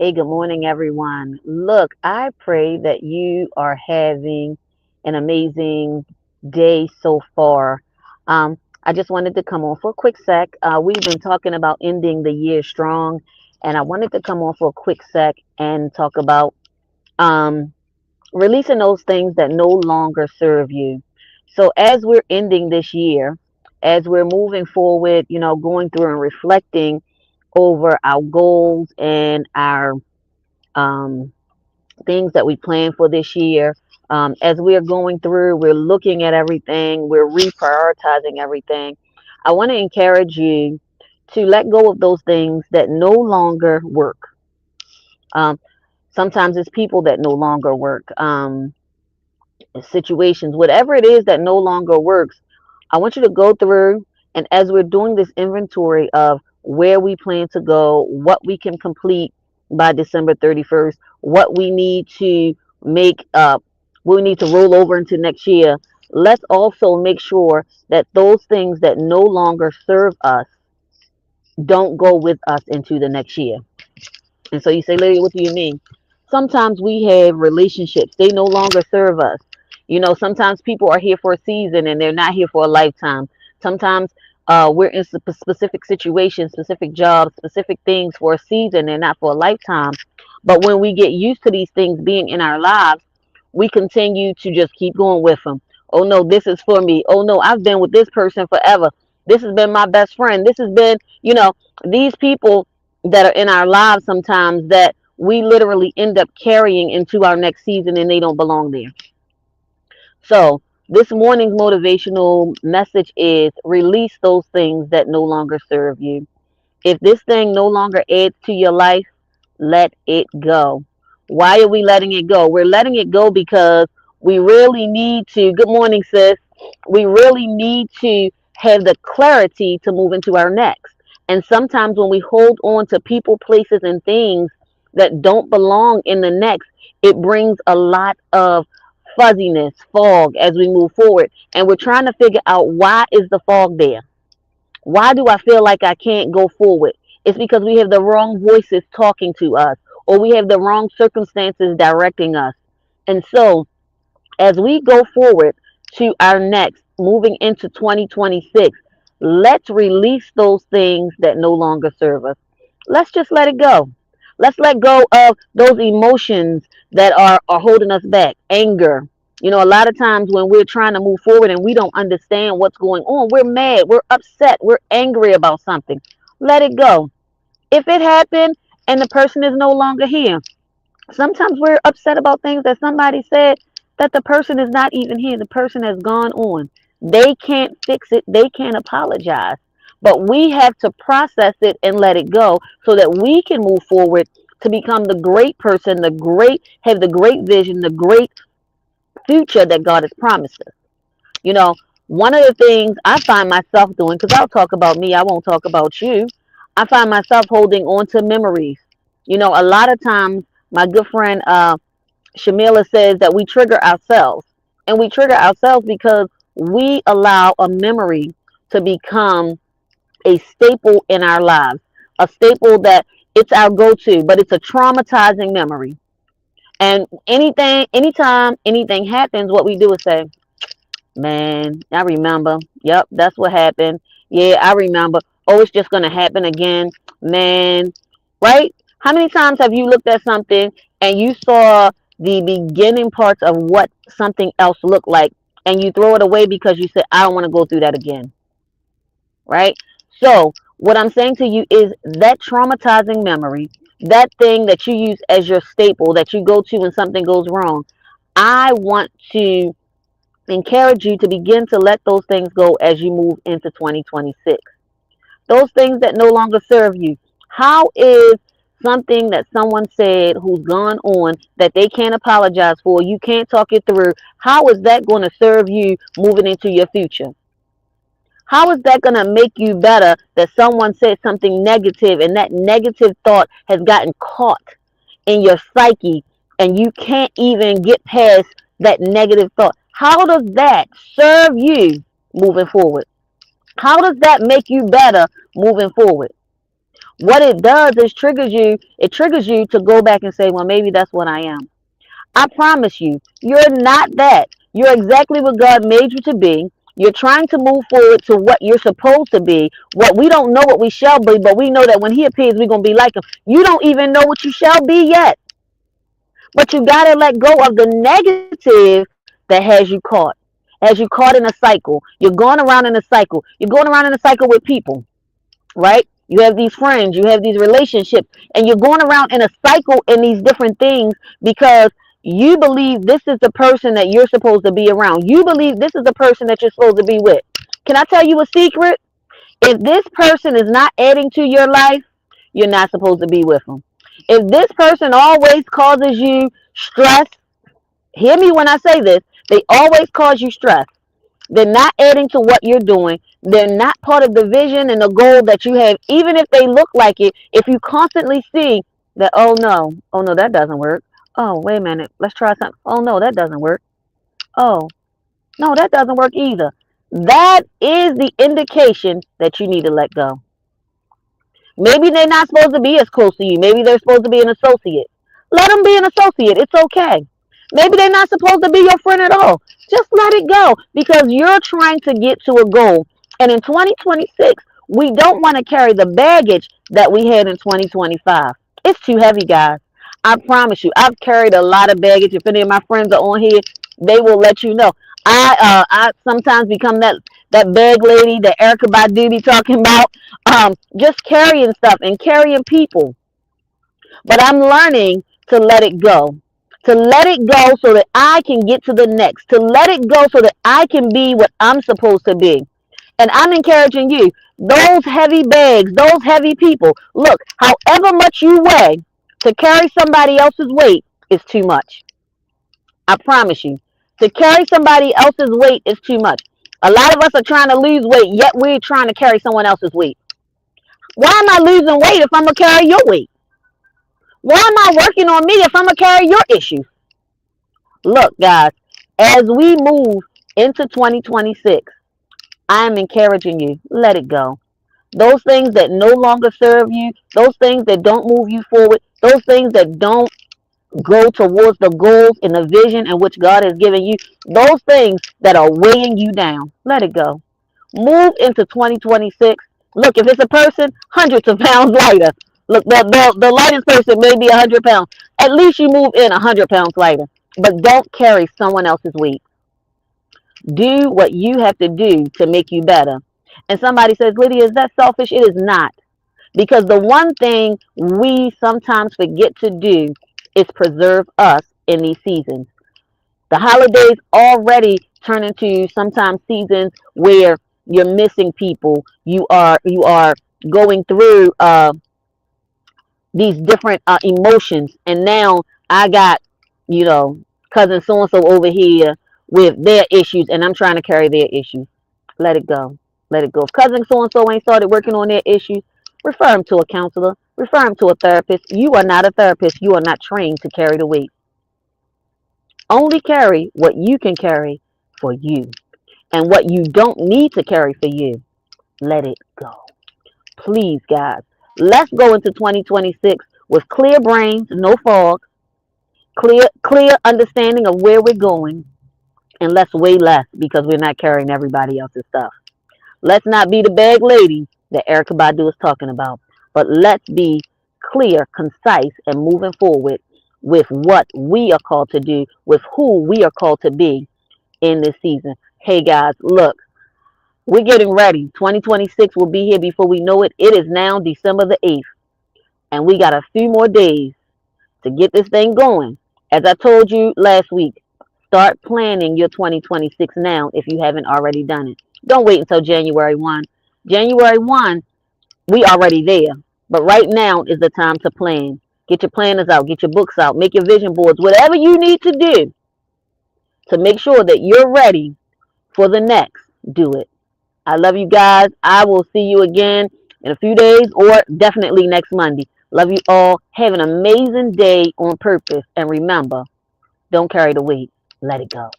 Hey, good morning, everyone. Look, I pray that you are having an amazing day so far. I just wanted to come on for a quick sec. We've been talking about ending the year strong, and I wanted to come on for a quick sec and talk about um, releasing those things that no longer serve you. So, as we're ending this year, as we're moving forward, going through and reflecting over our goals and our um, things that we plan for this year. As we are going through, we're looking at everything, we're reprioritizing everything. I want to encourage you to let go of those things that no longer work. Um, Sometimes it's people that no longer work, situations, whatever it is that no longer works. I want you to go through, and as we're doing this inventory of where we plan to go, what we can complete by December 31st, what we need to make up, what we need to roll over into next year, let's also make sure that those things that no longer serve us don't go with us into the next year. And so you say, Lydia, what do you mean? Sometimes we have relationships, they no longer serve us. Sometimes people are here for a season and they're not here for a lifetime. Sometimes we're in specific situations, specific jobs, specific things for a season and not for a lifetime. But when we get used to these things being in our lives, we continue to just keep going with them. Oh no, this is for me. Oh no, I've been with this person forever. This has been my best friend. This has been, these people that are in our lives sometimes that we literally end up carrying into our next season and they don't belong there. So, this morning's motivational message is release those things that no longer serve you. If this thing no longer adds to your life, let it go. Why are we letting it go? We're letting it go because we really need to. Good morning, sis. We really need to have the clarity to move into our next. And sometimes when we hold on to people, places, and things that don't belong in the next, it brings a lot of fuzziness, fog as we move forward. And we're trying to figure out why is the fog there? Why do I feel like I can't go forward? It's because we have the wrong voices talking to us, or we have the wrong circumstances directing us. And so, as we go forward to our next, moving into 2026, let's release those things that no longer serve us. Let's just let it go. Let's let go of those emotions that are holding us back. Anger. A lot of times when we're trying to move forward and we don't understand what's going on, we're mad, we're upset, we're angry about something. Let it go. If it happened and the person is no longer here, sometimes we're upset about things that somebody said that the person is not even here. The person has gone on. They can't fix it. They can't apologize. But we have to process it and let it go so that we can move forward to become the great person, have the great vision, the great future that God has promised us. You know, One of the things I find myself doing, because I'll talk about me, I won't talk about you. I find myself holding on to memories. A lot of times, my good friend Shamila says that we trigger ourselves. And we trigger ourselves because we allow a memory to become a staple in our lives, a staple that it's our go to, but it's a traumatizing memory. And anytime anything happens, what we do is say, man, I remember. Yep, that's what happened. Yeah, I remember. Oh, it's just going to happen again. Man, right? How many times have you looked at something and you saw the beginning parts of what something else looked like and you throw it away because you said, I don't want to go through that again, right? So, what I'm saying to you is that traumatizing memory, that thing that you use as your staple that you go to when something goes wrong, I want to encourage you to begin to let those things go as you move into 2026. Those things that no longer serve you. How is something that someone said who's gone on that they can't apologize for, you can't talk it through, how is that going to serve you moving into your future? How is that going to make you better that someone said something negative and that negative thought has gotten caught in your psyche and you can't even get past that negative thought? How does that serve you moving forward? How does that make you better moving forward? What it does is it triggers you to go back and say, well, maybe that's what I am. I promise you, you're not that. You're exactly what God made you to be. You're trying to move forward to what you're supposed to be. What we don't know what we shall be, but we know that when He appears, we're going to be like Him. You don't even know what you shall be yet. But you got to let go of the negative that has you caught. Has you caught in a cycle. You're going around in a cycle. You're going around in a cycle with people, right? You have these friends, you have these relationships, and you're going around in a cycle in these different things because you believe this is the person that you're supposed to be around. You believe this is the person that you're supposed to be with. Can I tell you a secret? If this person is not adding to your life, you're not supposed to be with them. If this person always causes you stress, hear me when I say this, they always cause you stress. They're not adding to what you're doing. They're not part of the vision and the goal that you have, even if they look like it. If you constantly see that, oh no, that doesn't work. Oh, wait a minute, let's try something. Oh no, that doesn't work. Oh, no, that doesn't work either. That is the indication that you need to let go. Maybe they're not supposed to be as close to you. Maybe they're supposed to be an associate. Let them be an associate. It's okay. Maybe they're not supposed to be your friend at all. Just let it go because you're trying to get to a goal. And in 2026, we don't want to carry the baggage that we had in 2025. It's too heavy, guys. I promise you. I've carried a lot of baggage. If any of my friends are on here, they will let you know. I sometimes become that bag lady that Erica Badu be talking about. Just carrying stuff and carrying people. But I'm learning to let it go. To let it go so that I can get to the next. To let it go so that I can be what I'm supposed to be. And I'm encouraging you, those heavy bags, those heavy people, look, however much you weigh, to carry somebody else's weight is too much. I promise you. To carry somebody else's weight is too much. A lot of us are trying to lose weight, yet we're trying to carry someone else's weight. Why am I losing weight if I'm going to carry your weight? Why am I working on me if I'm going to carry your issues? Look, guys, as we move into 2026, I am encouraging you, let it go. Those things that no longer serve you, those things that don't move you forward, those things that don't go towards the goals and the vision in which God has given you, those things that are weighing you down, let it go. Move into 2026. Look, if it's a person, hundreds of pounds lighter. Look, the lightest person may be 100 pounds. At least you move in 100 pounds lighter. But don't carry someone else's weight. Do what you have to do to make you better. And somebody says, Lydia, is that selfish? It is not. Because the one thing we sometimes forget to do is preserve us in these seasons. The holidays already turn into sometimes seasons where you're missing people. You are going through these different emotions, and now I got you know cousin so and so over here with their issues, and I'm trying to carry their issues. Let it go. Let it go. If cousin so and so ain't started working on their issues, refer them to a counselor. Refer them to a therapist. You are not a therapist. You are not trained to carry the weight. Only carry what you can carry for you. And what you don't need to carry for you, let it go. Please, guys, let's go into 2026 with clear brains, no fog, clear understanding of where we're going, and let's weigh less because we're not carrying everybody else's stuff. Let's not be the bag lady that Erica Badu is talking about, but let's be clear, concise, and moving forward with what we are called to do, with who we are called to be in this season. Hey guys, look, we're getting ready. 2026 will be here before we know it. It is now December the 8th, and we got a few more days to get this thing going. As I told you last week, start planning your 2026 now if you haven't already done it. Don't wait until January 1. January 1, we already there. But right now is the time to plan. Get your planners out, get your books out, make your vision boards, whatever you need to do to make sure that you're ready for the next. Do it. I love you guys. I will see you again in a few days or definitely next Monday. Love you all. Have an amazing day on purpose. And remember, don't carry the weight. Let it go.